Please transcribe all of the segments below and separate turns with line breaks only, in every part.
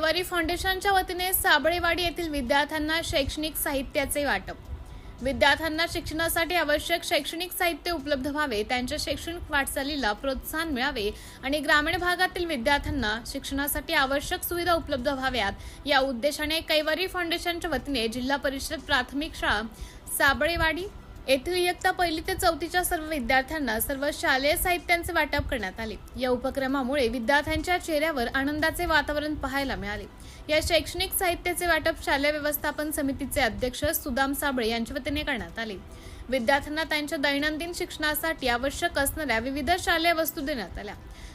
कैवारी फाउंडेशनच्या वतीने साबळेवाडी येथील विद्यार्थ्यांना शैक्षणिक साहित्याचे वाटप। विद्यार्थ्यांना शिक्षणासाठी आवश्यक शैक्षणिक साहित्य उपलब्ध व्हावे, त्यांच्या शैक्षणिक वाटचालीला प्रोत्साहन मिळावे आणि ग्रामीण भागातील विद्यार्थ्यांना शिक्षणासाठी आवश्यक सुविधा उपलब्ध व्हाव्यात या उद्देशाने कैवारी फाउंडेशनच्या वतीने जिल्हा परिषद प्राथमिक शाळा साबळेवाडी येथील इयत्ता 1ली ते 4थीच्या सर्व विद्यार्थ्यांना सर्व शालेय साहित्यांचे वाटप करण्यात आले। या उपक्रमामुळे विद्यार्थ्यांच्या चेहऱ्यावर आनंदाचे वातावरण पाहायला मिळाले। या शैक्षणिक साहित्याचे वाटप शालेय व्यवस्थापन समितीचे अध्यक्ष सुदाम साबळे यांच्या वतीने करण्यात आले। विद्यार्थ्यांना त्यांच्या दैनंदिन शिक्षणासाठी आवश्यक असणाऱ्या विविध शालेय वस्तू देण्यात आल्या।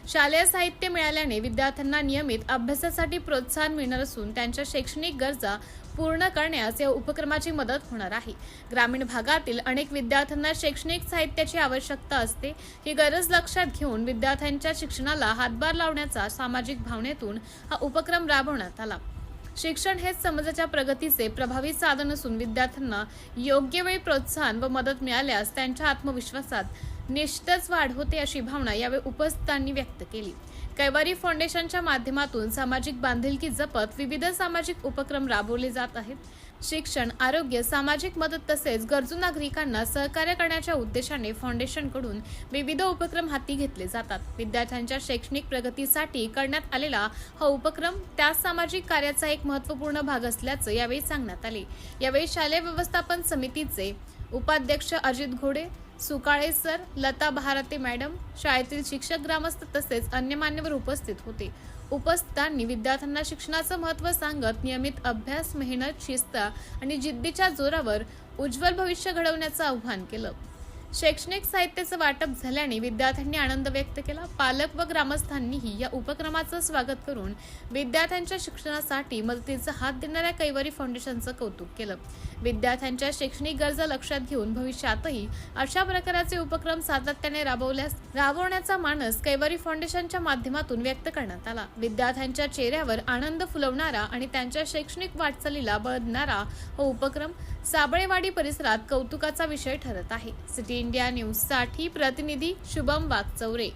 शालेय साहित्य मिळाल्याने विद्यार्थ्यांना नियमित अभ्यासासाठी प्रोत्साहन मिळणार असून त्यांच्या शैक्षणिक गरजा पूर्ण करण्यास या उपक्रमाची मदत होणार आहे। ग्रामीण भागातील अनेक विद्यार्थ्यांना शैक्षणिक साहित्याची आवश्यकता असते। ही गरज लक्षात घेऊन विद्यार्थ्यांच्या शिक्षणाला हातभार लावण्याचा सामाजिक भावनेतून हा उपक्रम राबवण्यात आला। शिक्षण हेच समाजाच्या प्रगतीचे प्रभावी साधन असून विद्यार्थ्यांना योग्य वेळी प्रोत्साहन व मदत मिळाल्यास त्यांच्या आत्मविश्वासात निश्चितच वाढ होते, अशी भावना यावेळी उपस्थितांनी व्यक्त केली। कैवारी फाउंडेशनच्या माध्यमातून सामाजिक बांधिलकी जपत विविध सामाजिक उपक्रम राबवले जात आहेत। शिक्षण, आरोग्य, सामाजिक मदत तसेच गरजू नागरिकांना सहकार्य करण्याच्या उद्देशाने फाउंडेशनकडून विविध उपक्रम हाती घेतले जातात। विद्यार्थ्यांच्या शैक्षणिक प्रगतीसाठी करण्यात आलेला हा उपक्रम त्या सामाजिक कार्याचा एक महत्त्वपूर्ण भाग असल्याचं यावेळी सांगण्यात आले। यावेळी शालेय व्यवस्थापन समितीचे उपाध्यक्ष अजित घोडे, सुकाळे सर, लता भारते मॅडम, शाळेतील शिक्षक, ग्रामस्थ तसेच अन्य मान्यवर उपस्थित होते। उपस्थितांनी विद्यार्थ्यांना शिक्षणाचं महत्त्व सांगत नियमित अभ्यास, मेहनत, शिस्त आणि जिद्दीच्या जोरावर उज्ज्वल भविष्य घडवण्याचं आवाहन केलं। शैक्षणिक साहित्याचं वाटप झाल्याने विद्यार्थ्यांनी आनंद व्यक्त केला। पालक व ग्रामस्थांनीही या उपक्रमाचं स्वागत करून विद्यार्थ्यांच्या शिक्षणासाठी मदतीचा हात देणाऱ्या कैवारी फाउंडेशनचं कौतुक केलं। विद्यार्थ्यांच्या शैक्षणिक गरजा लक्षात घेऊन भविष्यातही अशा प्रकारचे उपक्रम सातत्याने राबवण्याचा मानस कैवारी फाउंडेशनच्या माध्यमातून व्यक्त करण्यात आला। विद्यार्थ्यांच्या चेहऱ्यावर आनंद फुलवणारा आणि त्यांच्या शैक्षणिक वाटचालीला बळ देणारा हा उपक्रम साबळेवाडी परिसरात कौतुकाचा विषय ठरत आहे। सिटी इंडिया न्यूज साठी प्रतिनिधी शुभम वागचौरे।